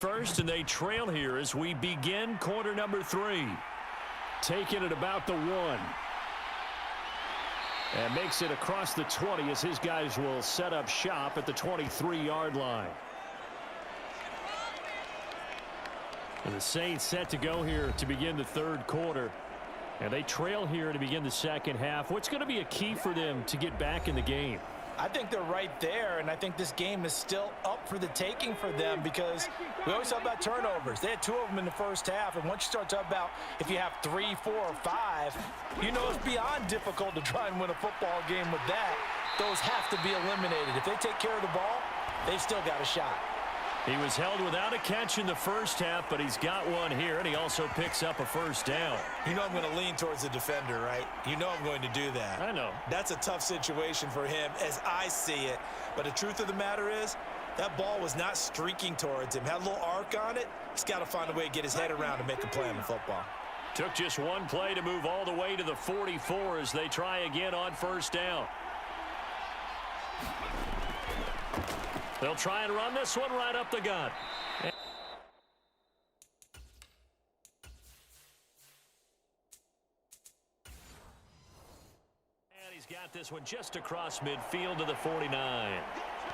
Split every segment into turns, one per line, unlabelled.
First, and they trail here as we begin quarter number 3. Taking it about the 1. And makes it across the 20 as his guys will set up shop at the 23-yard line. And the Saints set to go here to begin the third quarter. And they trail here to begin the second half. What's going to be a key for them to get back in the game?
I think they're right there, and I think this game is still up for the taking for them because we always talk about turnovers. They had 2 of them in the first half, and once you start talking about if you have 3, 4, or 5, you know it's beyond difficult to try and win a football game with that. Those have to be eliminated. If they take care of the ball, they've still got a shot.
He was held without a catch in the first half, but he's got one here, and he also picks up a first down.
You know I'm going to lean towards the defender, right? You know I'm going to do that.
I know.
That's a tough situation for him as I see it. But the truth of the matter is, that ball was not streaking towards him. Had a little arc on it. He's got to find a way to get his head around to make a play on the football.
Took just one play to move all the way to the 44 as they try again on first down. They'll try and run this one right up the gut. And he's got this one just across midfield to the 49.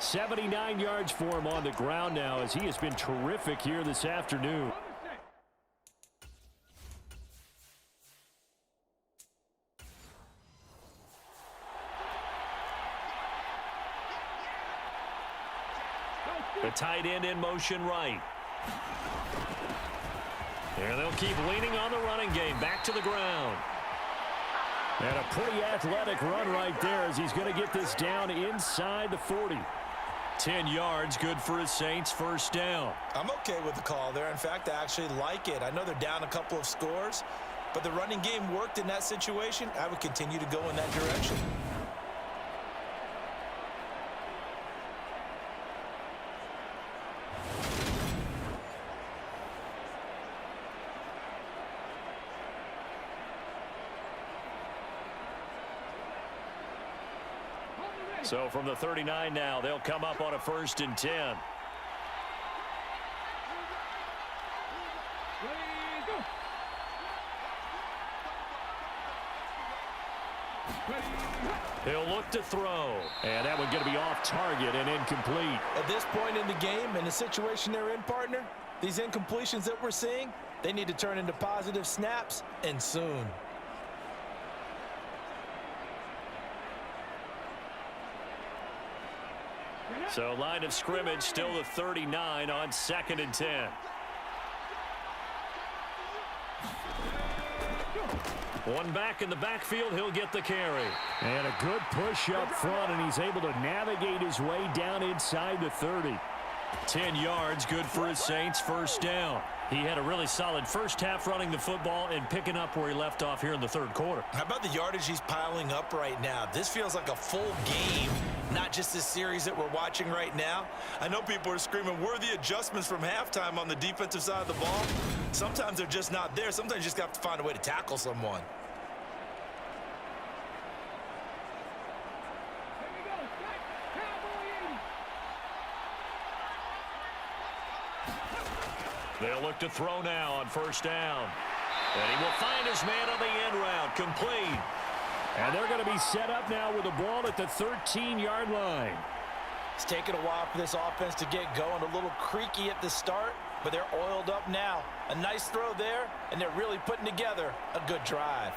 79 yards for him on the ground now as he has been terrific here this afternoon. The tight end in motion right. And they'll keep leaning on the running game. Back to the ground. And a pretty athletic run right there as he's going to get this down inside the 40. 10 yards, good for his Saints, first down.
I'm okay with the call there. In fact, I actually like it. I know they're down a couple of scores, but the running game worked in that situation. I would continue to go in that direction.
So from the 39 now, they'll come up on a 1st and 10. He'll look to throw. And that one going to be off target and incomplete.
At this point in the game, in the situation they're in, partner, these incompletions that we're seeing, they need to turn into positive snaps, and soon.
So line of scrimmage still the 39 on 2nd and 10. One back in the backfield, he'll get the carry. And a good push up front, and he's able to navigate his way down inside the 30. 10 yards, good for his Saints, first down. He had a really solid first half running the football and picking up where he left off here in the third quarter.
How about the yardage he's piling up right now? This feels like a full game, not just this series that we're watching right now. I know people are screaming, where are the adjustments from halftime on the defensive side of the ball? Sometimes they're just not there. Sometimes you just have to find a way to tackle someone.
They'll look to throw now on first down. And he will find his man on the end route, complete. And they're going to be set up now with the ball at the 13-yard line.
It's taken a while for this offense to get going. A little creaky at the start, but they're oiled up now. A nice throw there, and they're really putting together a good drive.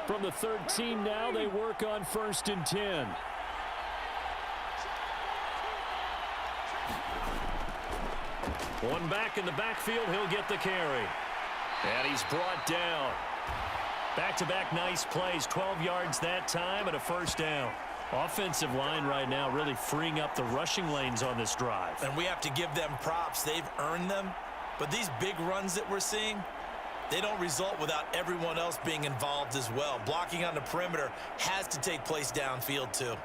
From the 13 now, they work on 1st and 10. One back in the backfield, he'll get the carry. And he's brought down. Back-to-back nice plays, 12 yards that time and a first down. Offensive line right now really freeing up the rushing lanes on this drive.
And we have to give them props. They've earned them. But these big runs that we're seeing, They don't result without everyone else being involved as well. Blocking on the perimeter has to take place downfield too.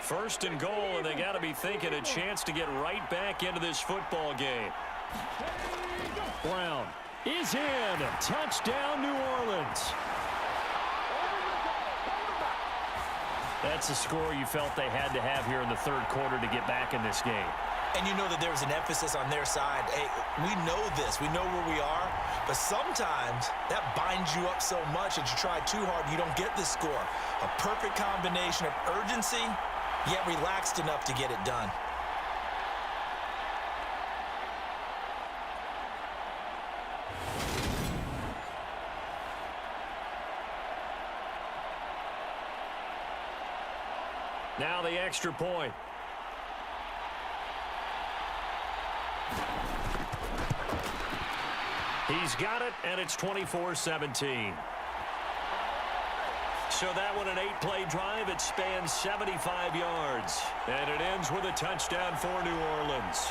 First and goal, and they got to be thinking a chance to get right back into this football game. Brown is in. Touchdown, New Orleans. That's a score you felt they had to have here in the third quarter to get back in this game.
And you know that there was an emphasis on their side. Hey, we know this. We know where we are. But sometimes that binds you up so much that you try too hard and you don't get this score. A perfect combination of urgency, yet relaxed enough to get it done.
Now the extra point. He's got it, and it's 24-17. So that one, an 8-play drive. It spans 75 yards. And it ends with a touchdown for New Orleans.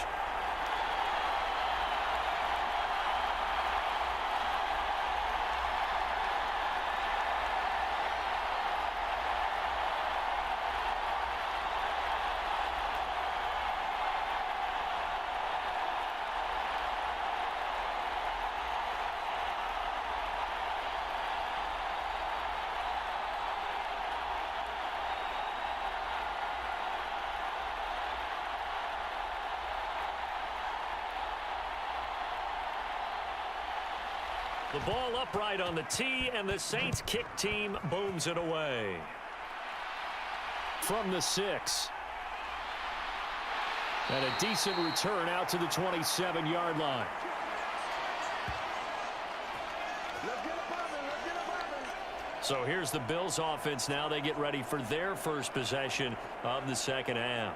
The ball upright on the tee, and the Saints kick team booms it away. From the 6. And a decent return out to the 27-yard line. So here's the Bills offense now. They get ready for their first possession of the second half.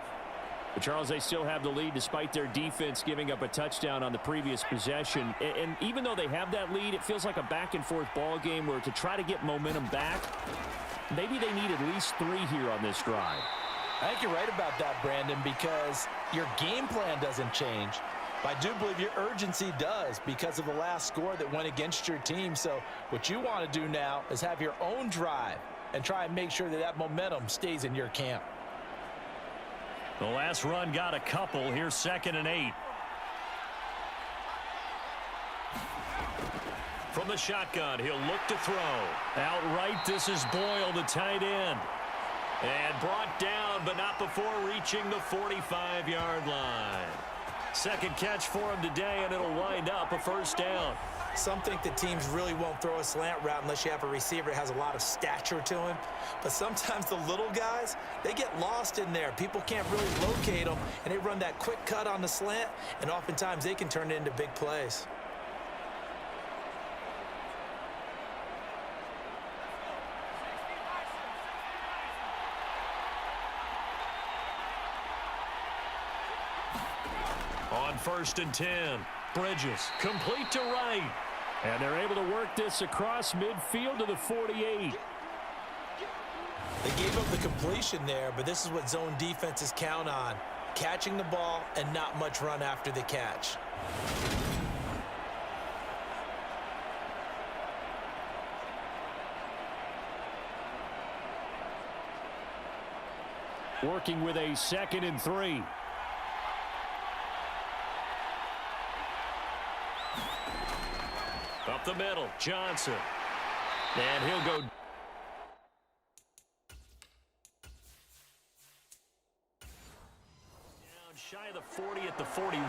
But Charles, they still have the lead despite their defense giving up a touchdown on the previous possession. And even though they have that lead, it feels like a back-and-forth ball game where to try to get momentum back, maybe they need at least 3 here on this drive.
I think you're right about that, Brandon, because your game plan doesn't change. But I do believe your urgency does because of the last score that went against your team. So what you want to do now is have your own drive and try and make sure that that momentum stays in your camp.
The last run got a couple. Here's 2nd and 8. From the shotgun, he'll look to throw. Outright, this is Boyle, the tight end. And brought down, but not before reaching the 45-yard line. Second catch for him today, and it'll wind up a first down.
Some think that teams really won't throw a slant route unless you have a receiver that has a lot of stature to him. But sometimes the little guys, they get lost in there. People can't really locate them, and they run that quick cut on the slant, and oftentimes they can turn it into big plays.
On 1st and 10, Bridges complete to right. And they're able to work this across midfield to the 48.
They gave up the completion there, but this is what zone defenses count on. Catching the ball and not much run after the catch.
Working with a 2nd and 3. Up the middle, Johnson. And he'll go. Down shy of the 40 at the 41.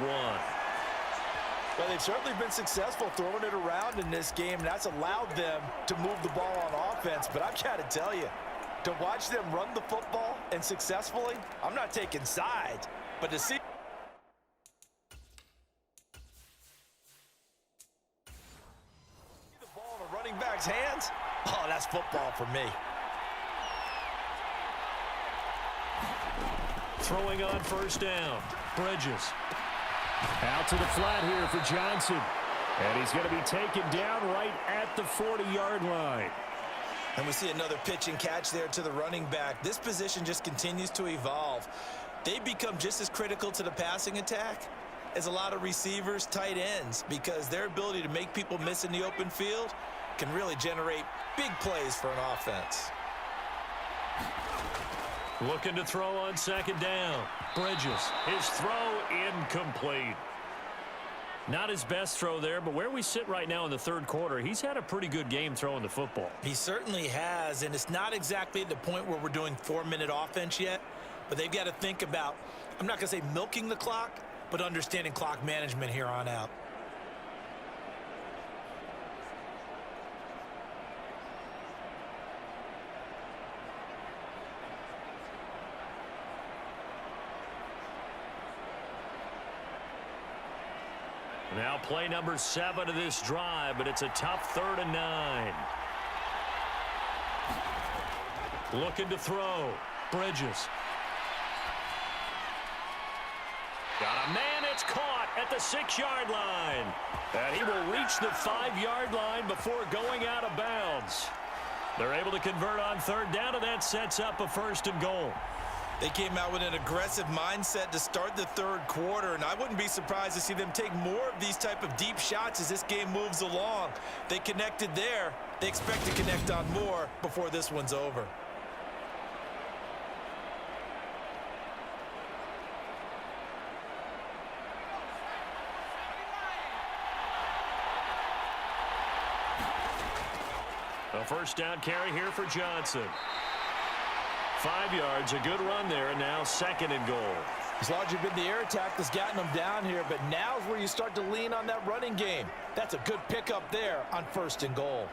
Well, they've certainly been successful throwing it around in this game, and that's allowed them to move the ball on offense. But I've got to tell you, to watch them run the football and successfully, I'm not taking sides, but to see the ball in a running back's hands, oh, that's football for me.
Throwing on 1st down, Bridges. Out to the flat here for Johnson. And he's going to be taken down right at the 40-yard line.
And we see another pitch and catch there to the running back. This position just continues to evolve. They become just as critical to the passing attack as a lot of receivers, tight ends, because their ability to make people miss in the open field can really generate big plays for an offense.
Looking to throw on second down. Bridges. His throw incomplete. Not his best throw there, but where we sit right now in the third quarter, he's had a pretty good game throwing the football.
He certainly has, and it's not exactly at the point where we're doing 4-minute offense yet, but they've got to think about, I'm not going to say milking the clock, but understanding clock management here on out.
Now play number 7 of this drive, but it's a tough 3rd and 9. Looking to throw. Bridges. Got a man, it's caught at the 6-yard line. And he will reach the 5-yard line before going out of bounds. They're able to convert on 3rd down, and that sets up a 1st and goal.
They came out with an aggressive mindset to start the third quarter, and I wouldn't be surprised to see them take more of these type of deep shots as this game moves along. They connected there. They expect to connect on more before this one's over.
A 1st down carry here for Johnson. 5 yards, a good run there, and now 2nd and goal.
It's largely been the air attack that's gotten them down here, but now's where you start to lean on that running game. That's a good pickup there on 1st and goal.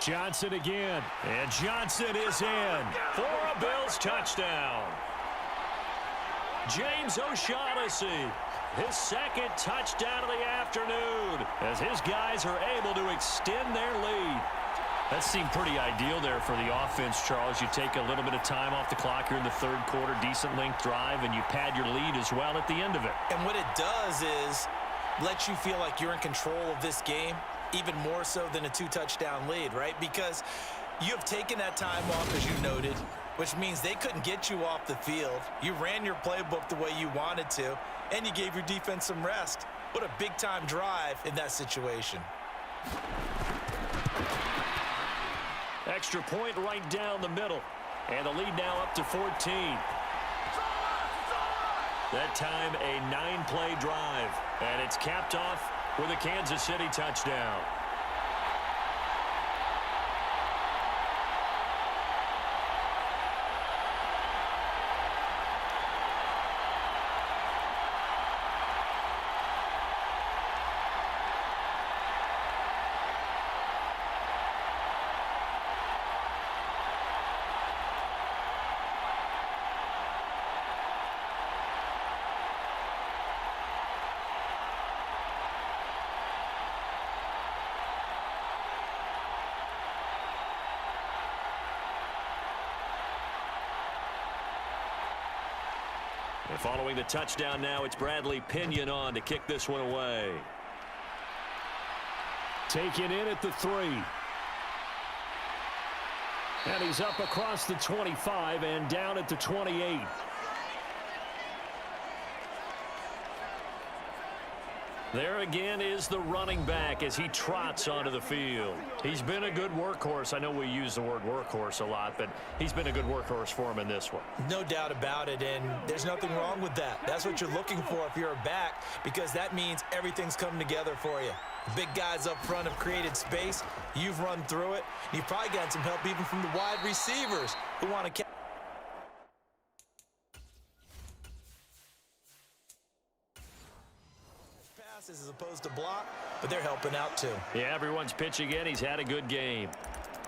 Johnson again, and Johnson is in for a Bills touchdown. James O'Shaughnessy, his 2nd touchdown of the afternoon, as his guys are able to extend their lead. That seemed pretty ideal there for the offense, Charles. You take a little bit of time off the clock here in the third quarter, decent length drive, and you pad your lead as well at the end of it.
And what it does is let you feel like you're in control of this game, even more so than a 2-touchdown lead, right? Because you have taken that time off, as you noted, which means they couldn't get you off the field. You ran your playbook the way you wanted to, and you gave your defense some rest. What a big-time drive in that situation.
Extra point right down the middle, and the lead now up to 14. That time a 9-play drive, and it's capped off with a Kansas City touchdown. And following the touchdown now, it's Bradley Pinion on to kick this one away. Taken in at the 3. And he's up across the 25 and down at the 28. There again is the running back as he trots onto the field. He's been a good workhorse. I know we use the word workhorse a lot, but he's been a good workhorse for him in this one.
No doubt about it, and there's nothing wrong with that. That's what you're looking for if you're a back, because that means everything's coming together for you. The big guys up front have created space. You've run through it. You've probably got some help even from the wide receivers who want to catch. As opposed to block, but they're helping out too.
Yeah, everyone's pitching in. He's had a good game.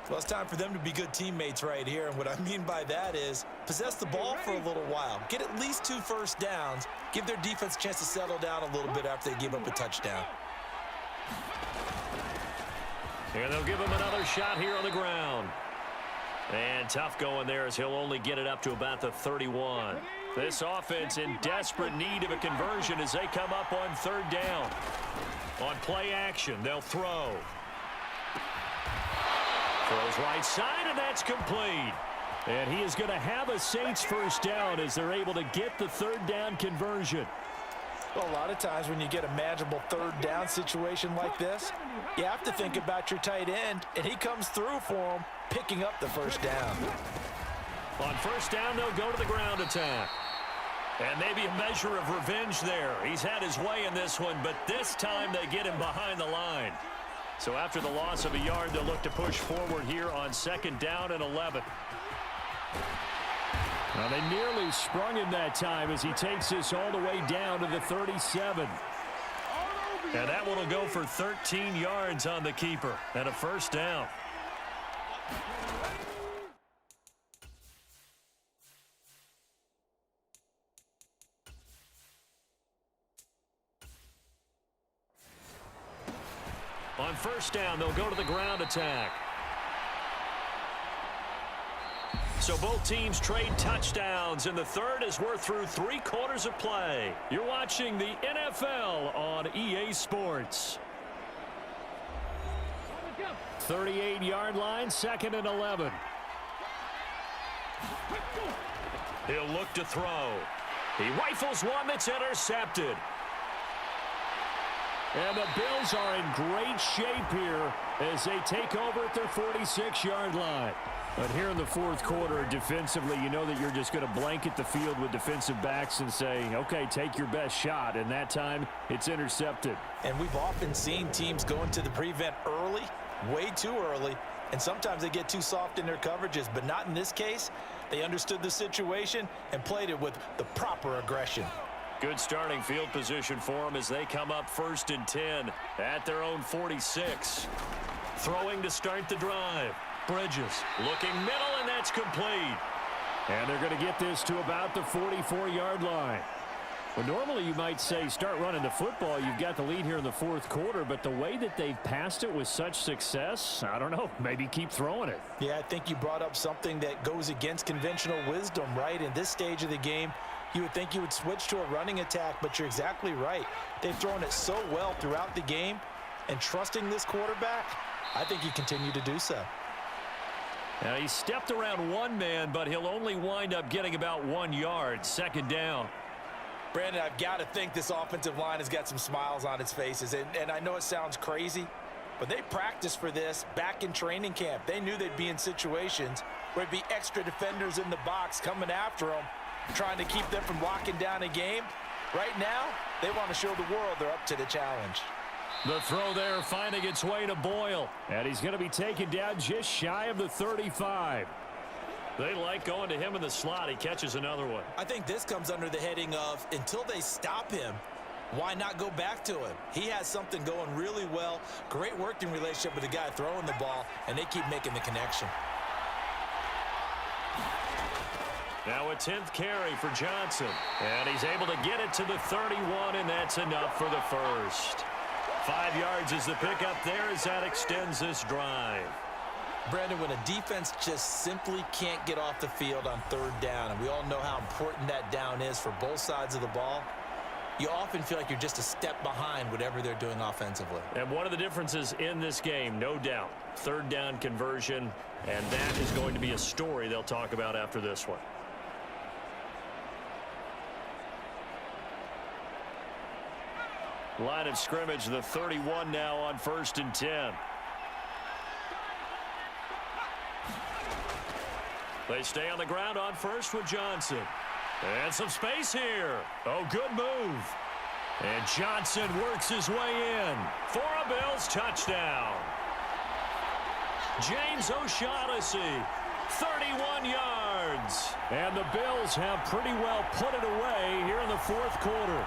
Well, it's time for them to be good teammates right here, and what I mean by that is possess the ball for a little while, get at least 2 first downs, give their defense a chance to settle down a little bit after they give up a touchdown.
And they'll give him another shot here on the ground. And tough going there as he'll only get it up to about the 31. This offense in desperate need of a conversion as they come up on third down. On play action, they'll throw. Throws right side, and that's complete. And he is going to have a Saints first down as they're able to get the third down conversion.
Well, a lot of times when you get a manageable third down situation like this, you have to think about your tight end, and he comes through for him, picking up the first down.
On first down, they'll go to the ground attack. And maybe a measure of revenge there. He's had his way in this one, but this time they get him behind the line. So after the loss of a yard, they'll look to push forward here on second down and 11. Now they nearly sprung him that time as he takes this all the way down to the 37. And that one will go for 13 yards on the keeper and a first down. On first down, they'll go to the ground attack. So both teams trade touchdowns in the third as we're through 3 quarters of play. You're watching the NFL on EA Sports. 38-yard line, second and 11. He'll look to throw. He rifles one that's intercepted. And the Bills are in great shape here as they take over at their 46-yard line. But here in the fourth quarter, defensively, you know that you're just going to blanket the field with defensive backs and say, okay, take your best shot. And that time, it's intercepted.
And we've often seen teams go into the prevent early, way too early, and sometimes they get too soft in their coverages, but not in this case. They understood the situation and played it with the proper aggression.
Good starting field position for them as they come up first and 10 at their own 46. Throwing to start the drive. Bridges looking middle, and that's complete. And they're going to get this to about the 44-yard line. Well, normally you might say start running the football. You've got the lead here in the fourth quarter, but the way that they've passed it with such success, I don't know, maybe keep throwing it.
Yeah, I think you brought up something that goes against conventional wisdom, right? In this stage of the game, you would think you would switch to a running attack, but you're exactly right. They've thrown it so well throughout the game, and trusting this quarterback, I think you continue to do so.
Now, he stepped around one man, but he'll only wind up getting about 1 yard. Second down.
Brandon, I've got to think this offensive line has got some smiles on its faces. And I know it sounds crazy, but they practiced for this back in training camp. They knew they'd be in situations where it'd be extra defenders in the box coming after them, trying to keep them from locking down a game. Right now, they want to show the world they're up to the challenge.
The throw there finding its way to Boyle. And he's going to be taken down just shy of the 35. They like going to him in the slot. He catches another one.
I think this comes under the heading of until they stop him, why not go back to him? He has something going really well. Great working relationship with the guy throwing the ball, and they keep making the connection.
Now a 10th carry for Johnson. And he's able to get it to the 31, and that's enough for the first. 5 yards is the pickup there as that extends this drive.
Brandon, when a defense just simply can't get off the field on third down, and we all know how important that down is for both sides of the ball, you often feel like you're just a step behind whatever they're doing offensively.
And one of the differences in this game, no doubt, third down conversion, and that is going to be a story they'll talk about after this one. Line of scrimmage, the 31 now on first and 10. They stay on the ground on first with Johnson. And some space here. Oh, good move. And Johnson works his way in for a Bills touchdown. James O'Shaughnessy, 31 yards. And the Bills have pretty well put it away here in the fourth quarter.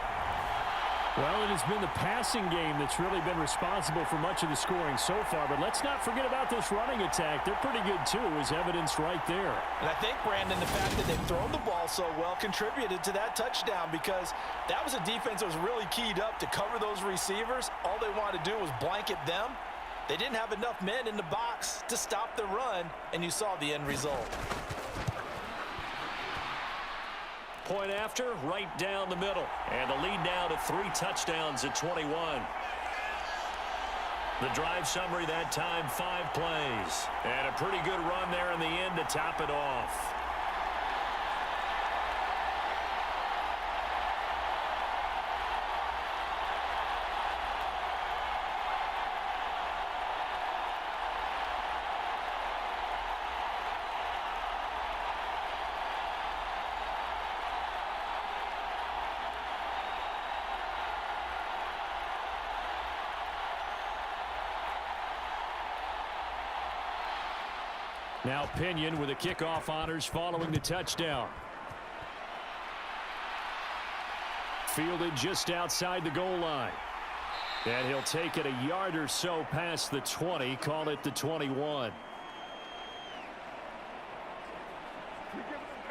Well, it has been the passing game that's really been responsible for much of the scoring so far. But let's not forget about this running attack. They're pretty good, too, as evidenced right there.
And I think, Brandon, the fact that they've thrown the ball so well contributed to that touchdown, because that was a defense that was really keyed up to cover those receivers. All they wanted to do was blanket them, They didn't have enough men in the box to stop the run, and you saw the end result.
Point after, right down the middle. And the lead now to 3 touchdowns at 21. The drive summary that time, 5 plays. And a pretty good run there in the end to top it off. Now Pinion with the kickoff honors following the touchdown. Fielded just outside the goal line. And he'll take it a yard or so past the 20, call it the 21.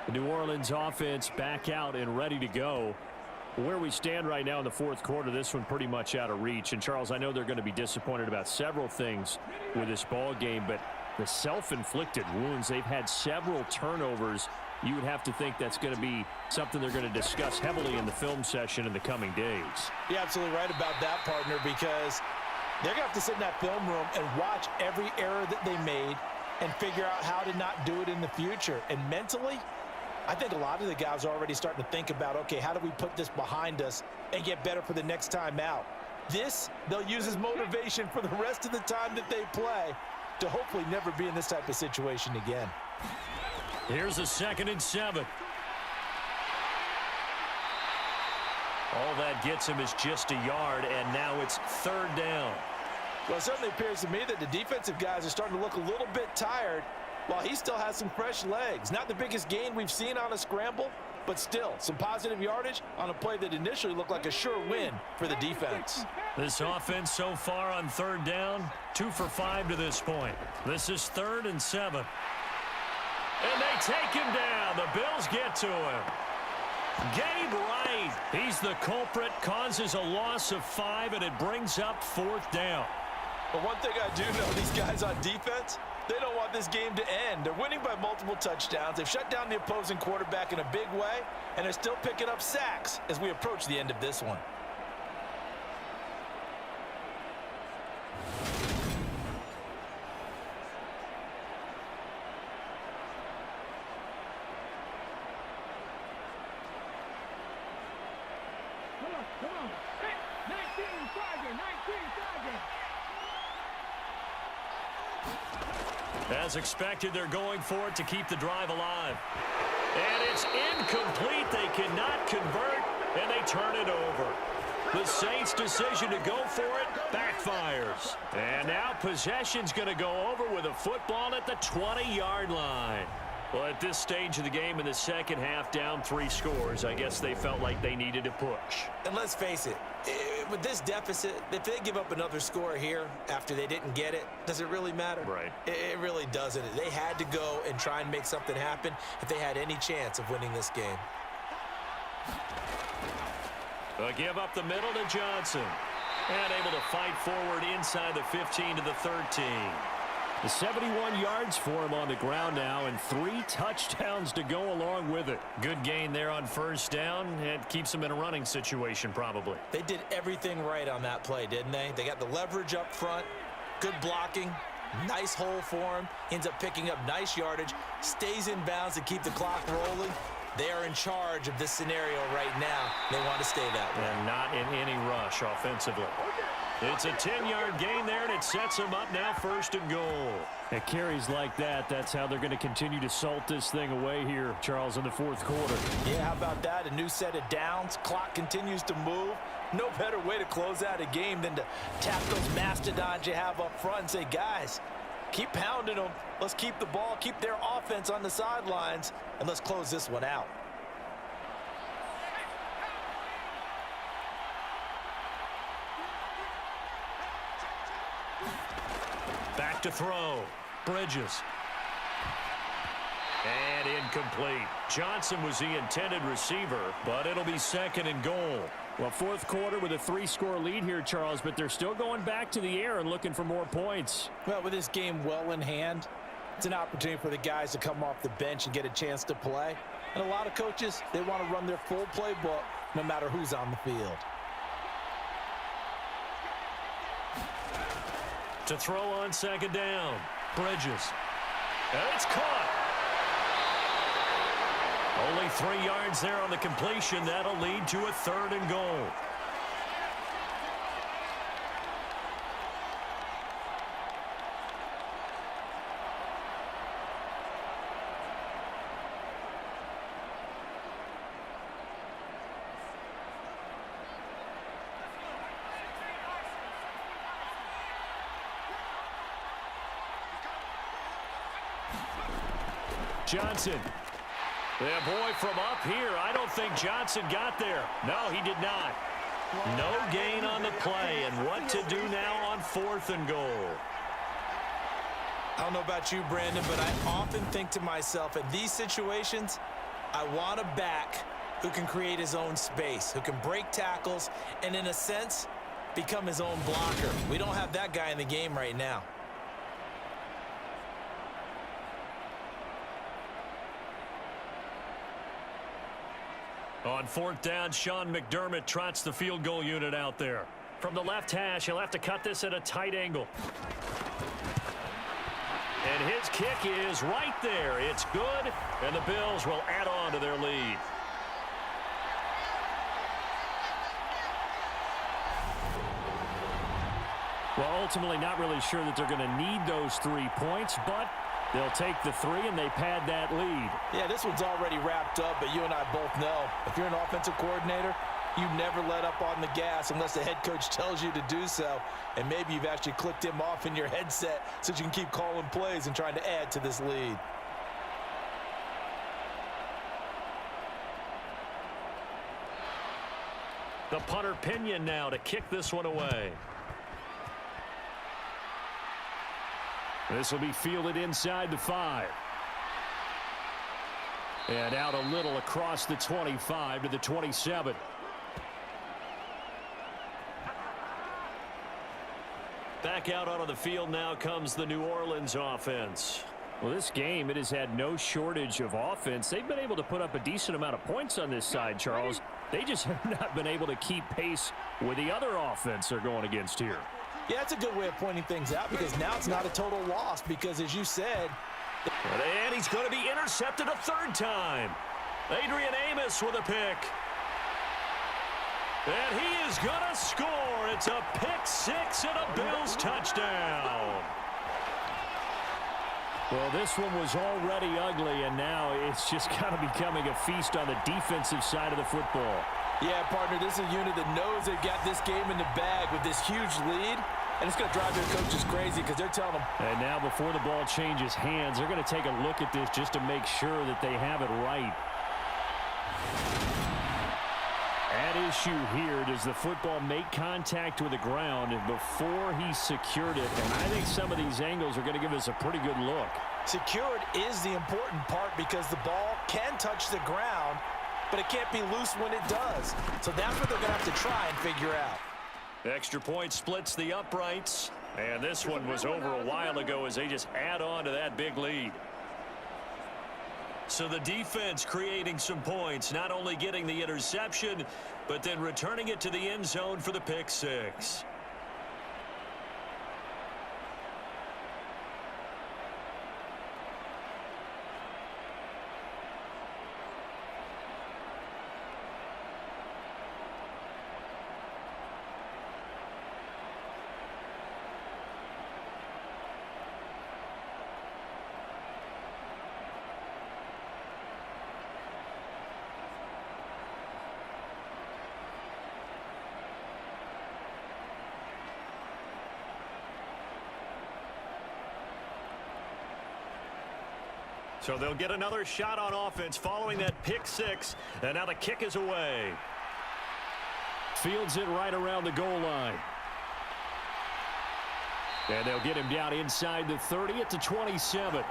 The New Orleans offense back out and ready to go. Where we stand right now in the fourth quarter, this one pretty much out of reach. And Charles, I know they're going to be disappointed about several things with this ball game, but the self-inflicted wounds, they've had several turnovers. You would have to think that's going to be something they're going to discuss heavily in the film session in the coming days.
You're absolutely right about that, partner, because they're going to have to sit in that film room and watch every error that they made and figure out how to not do it in the future. And mentally, I think a lot of the guys are already starting to think about, okay, how do we put this behind us and get better for the next time out? This, they'll use as motivation for the rest of the time that they play to hopefully never be in this type of situation again.
Here's a 2nd and 7. All that gets him is just a yard, and now it's 3rd down.
Well, it certainly appears to me that the defensive guys are starting to look a little bit tired while he still has some fresh legs. Not the biggest gain we've seen on a scramble, but still some positive yardage on a play that initially looked like a sure win for the defense.
This offense so far on 3rd down, 2 for 5 to this point. This is 3rd and 7. And they take him down. The Bills get to him. Gabe Wright, he's the culprit, causes a loss of 5, and it brings up 4th down.
But one thing I do know, these guys on defense, they don't want this game to end. They're winning by multiple touchdowns. They've shut down the opposing quarterback in a big way, and they're still picking up sacks as we approach the end of this one.
Come on. 19 target, 19 target.
As expected, they're going for it to keep the drive alive. And it's incomplete. They cannot convert, and they turn it over. The Saints' decision to go for it backfires. And now possession's going to go over with a football at the 20-yard line. Well, at this stage of the game in the second half, down 3 scores, I guess they felt like they needed to push.
And let's face it, with this deficit, if they give up another score here after they didn't get it, does it really matter?
Right.
It really doesn't. They had to go and try and make something happen if they had any chance of winning this game.
A give up the middle to Johnson. And able to fight forward inside the 15 to the 13. The 71 yards for him on the ground now, and 3 touchdowns to go along with it. Good gain there on 1st down. It keeps him in a running situation probably.
They did everything right on that play, didn't they? They got the leverage up front, good blocking, nice hole for him, ends up picking up nice yardage, stays in bounds to keep the clock rolling. They are in charge of this scenario right now. They want to stay that way.
And not in any rush offensively. It's a 10-yard gain there, and it sets them up now 1st and goal. At carries like that, that's how they're going to continue to salt this thing away here, Charles, in the 4th quarter.
Yeah, how about that? A new set of downs. Clock continues to move. No better way to close out a game than to tap those mastodons you have up front and say, guys, keep pounding them. Let's keep the ball, keep their offense on the sidelines, and let's close this one out. Back to throw. Bridges. And
incomplete. Johnson was the intended receiver, but it'll be 2nd and goal.
Well, fourth quarter with a 3-score lead here, Charles, but they're still going back to the air and looking for more points.
Well, with this game well in hand, it's an opportunity for the guys to come off the bench and get a chance to play. And a lot of coaches, they want to run their full playbook no matter who's on the field.
To throw on 2nd down. Bridges. And it's caught. Only 3 yards there on the completion. That'll lead to a 3rd and goal. Johnson. Yeah, boy, from up here, I don't think Johnson got there. No, he did not. No gain on the play, and what to do now on 4th and goal.
I don't know about you, Brandon, but I often think to myself, in these situations, I want a back who can create his own space, who can break tackles, and in a sense, become his own blocker. We don't have that guy in the game right now.
On 4th down, Sean McDermott trots the field goal unit out there. From the left hash, he'll have to cut this at a tight angle. And his kick is right there. It's good, and the Bills will add on to their lead.
Well, ultimately not really sure that they're going to need those 3 points, but they'll take the 3 and they pad that lead.
Yeah, this one's already wrapped up, but you and I both know if you're an offensive coordinator, you never let up on the gas unless the head coach tells you to do so. And maybe you've actually clicked him off in your headset so you can keep calling plays and trying to add to this lead.
The punter Pinion now to kick this one away. This will be fielded inside the 5. And out a little across the 25 to the 27. Back out onto the field now comes the New Orleans offense.
Well, this game, it has had no shortage of offense. They've been able to put up a decent amount of points on this side, Charles. They just have not been able to keep pace with the other offense they're going against here.
Yeah, that's a good way of pointing things out because now it's not a total loss because, as you said,
and he's going to be intercepted a 3rd time. Adrian Amos with a pick. And he is going to score. It's a pick 6 and a Bills touchdown.
Well, this one was already ugly, and now it's just kind of becoming a feast on the defensive side of the football.
Yeah, partner, this is a unit that knows they've got this game in the bag with this huge lead, and it's going to drive their coaches crazy because they're telling them.
And now before the ball changes hands, they're going to take a look at this just to make sure that they have it right. At issue here, does the football make contact with the ground before he secured it? And I think some of these angles are going to give us a pretty good look.
Secured is the important part because the ball can touch the ground, but it can't be loose when it does. So that's what they're going to have to try and figure out.
Extra point splits the uprights. And this one was over a while ago as they just add on to that big lead. So the defense creating some points, not only getting the interception, but then returning it to the end zone for the pick 6. So they'll get another shot on offense following that pick 6. And now the kick is away.
Fields it right around the goal line. And they'll get him down inside the 30 at the 27.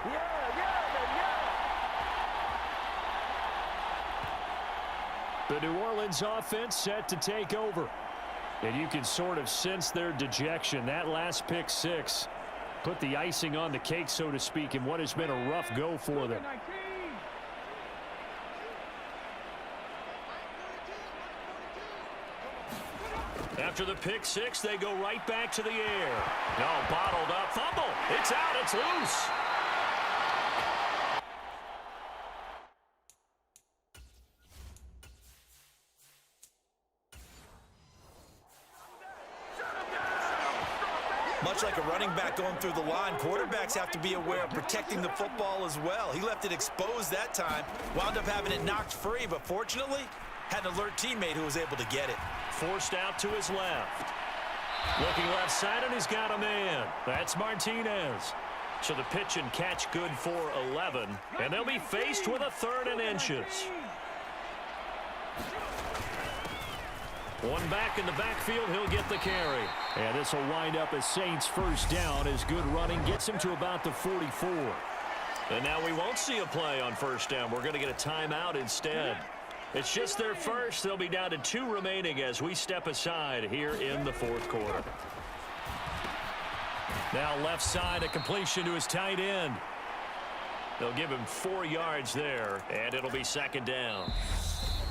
The New Orleans offense set to take over. And you can sort of sense their dejection. That last pick six put the icing on the cake, so to speak, in what has been a rough go for them. After the pick six, they go right back to the air. No, bottled up. Fumble. It's out. It's loose.
Much like a running back going through the line, quarterbacks have to be aware of protecting the football as well. He left it exposed that time, wound up having it knocked free, but fortunately, had an alert teammate who was able to get it.
Forced out to his left. Looking left side, and he's got a man. That's Martinez. So the pitch and catch good for 11, and they'll be faced with a 3rd and inches. One back in the backfield, he'll get the carry. And this will wind up as Saints first down as good running gets him to about the 44. And now we won't see a play on first down. We're going to get a timeout instead. It's just their first. They'll be down to 2 remaining as we step aside here in the 4th quarter. Now left side, a completion to his tight end. They'll give him 4 yards there, and it'll be 2nd down.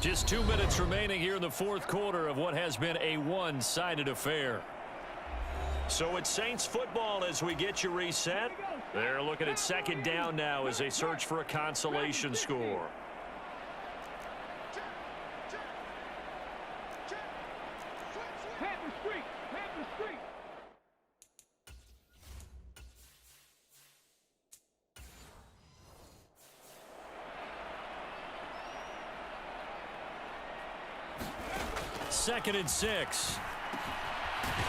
Just 2 minutes remaining here in the 4th quarter of what has been a one-sided affair. So it's Saints football as we get you reset. They're looking at 2nd down now as they search for a consolation score. Second and 6.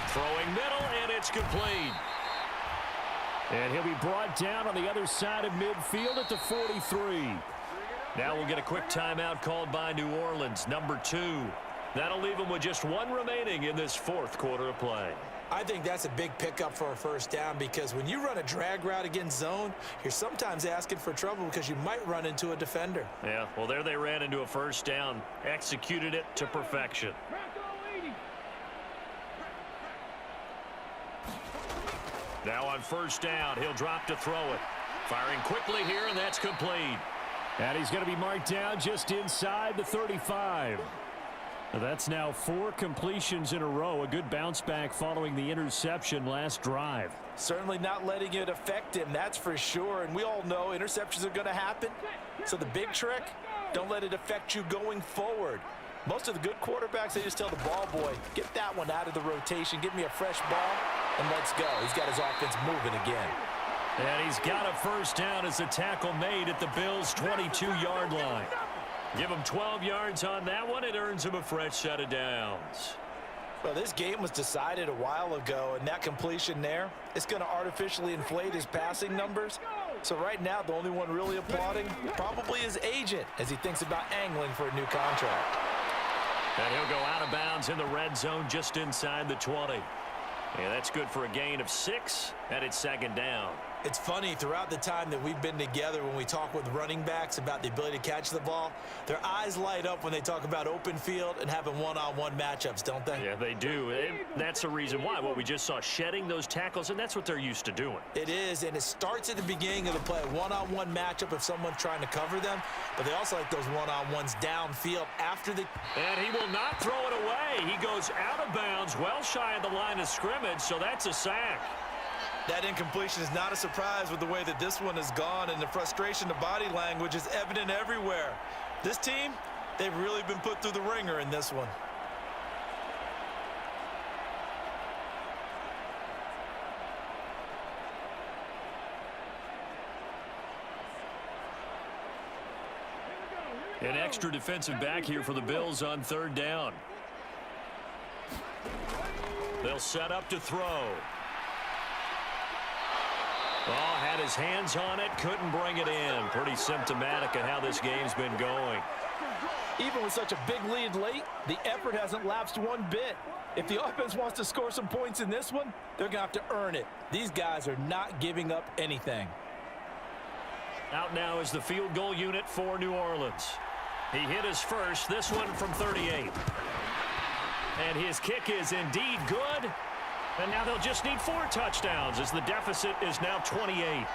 Throwing middle, and it's complete. And he'll be brought down on the other side of midfield at the 43. Now we'll get a quick timeout called by New Orleans, number 2. That'll leave them with just 1 remaining in this 4th quarter of play.
I think that's a big pickup for a first down because when you run a drag route against zone, you're sometimes asking for trouble because you might run into a defender.
Yeah, well, there they ran into a first down, executed it to perfection. Now on first down, he'll drop to throw it. Firing quickly here, and that's complete. And he's going to be marked down just inside the 35. That's now 4 completions in a row. A good bounce back following the interception last drive.
Certainly not letting it affect him, that's for sure. And we all know interceptions are going to happen. So the big trick, don't let it affect you going forward. Most of the good quarterbacks, they just tell the ball boy, get that one out of the rotation, give me a fresh ball, and let's go. He's got his offense moving again.
And he's got a first down as the tackle made at the Bills' 22-yard line. Give him 12 yards on that one. It earns him a fresh set of downs.
Well, this game was decided a while ago, and that completion there, it's going to artificially inflate his passing numbers. So right now, the only one really applauding probably his agent as he thinks about angling for a new contract.
And he'll go out of bounds in the red zone just inside the 20. Yeah, that's good for a gain of 6, and it's 2nd down.
It's funny, throughout the time that we've been together, when we talk with running backs about the ability to catch the ball, their eyes light up when they talk about open field and having one-on-one matchups, don't they?
Yeah, they do. That's the reason why. What we just saw, shedding those tackles, and that's what they're used to doing.
It is, and it starts at the beginning of the play, one-on-one matchup if someone's trying to cover them, but they also like those one-on-ones downfield after the...
And he will not throw it away. He goes out of bounds, well shy of the line of scrimmage, so that's a sack.
That incompletion is not a surprise with the way that this one has gone, and the frustration, the body language is evident everywhere. This team, they've really been put through the ringer in this one.
An extra defensive back here for the Bills on 3rd down. They'll set up to throw. Oh, had his hands on it, couldn't bring it in. Pretty symptomatic of how this game's been going.
Even with such a big lead late, the effort hasn't lapsed one bit. If the offense wants to score some points in this one, they're going to have to earn it. These guys are not giving up anything.
Out now is the field goal unit for New Orleans. He hit his first, this one from 38. And his kick is indeed good. And now they'll just need 4 touchdowns as the deficit is now 28.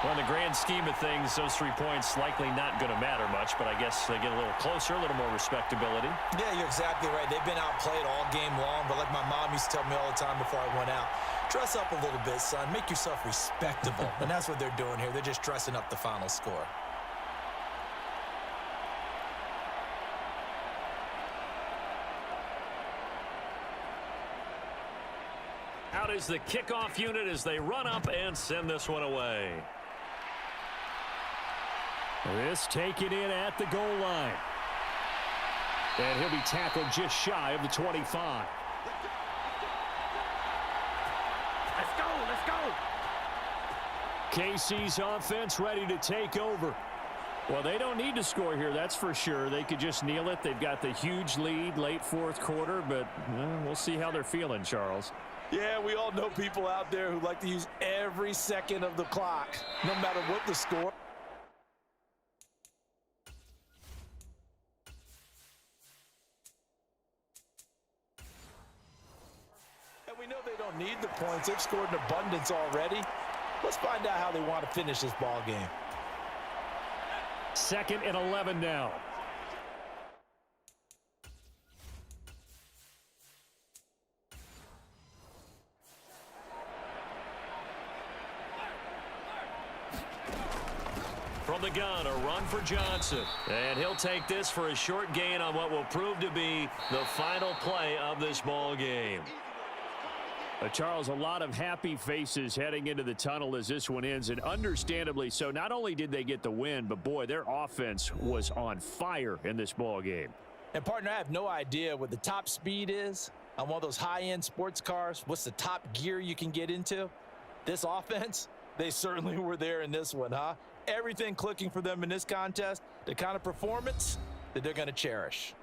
Well, in the grand scheme of things, those 3 points likely not going to matter much, but I guess they get a little closer, a little more respectability.
Yeah, you're exactly right. They've been outplayed all game long, but like my mom used to tell me all the time before I went out, dress up a little bit, son. Make yourself respectable. And that's what they're doing here. They're just dressing up the final score.
Out is the kickoff unit as they run up and send this one away.
This taken in at the goal line. And he'll be tackled just shy of the 25.
Let's go, let's go.
KC's offense ready to take over. Well, they don't need to score here, that's for sure. They could just kneel it. They've got the huge lead late fourth quarter, but we'll see how they're feeling, Charles.
Yeah, we all know people out there who like to use every second of the clock, no matter what the score. And we know they don't need the points. They've scored in abundance already. Let's find out how they want to finish this ball game.
2nd and 11 now.
From the gun, a run for Johnson. And he'll take this for a short gain on what will prove to be the final play of this ball game.
Charles, a lot of happy faces heading into the tunnel as this one ends, and understandably so. Not only did they get the win, but boy, their offense was on fire in this ball game.
And partner, I have no idea what the top speed is on one of those high-end sports cars. What's the top gear you can get into? This offense, they certainly were there in this one, huh? Everything clicking for them in this contest, the kind of performance that they're going to cherish.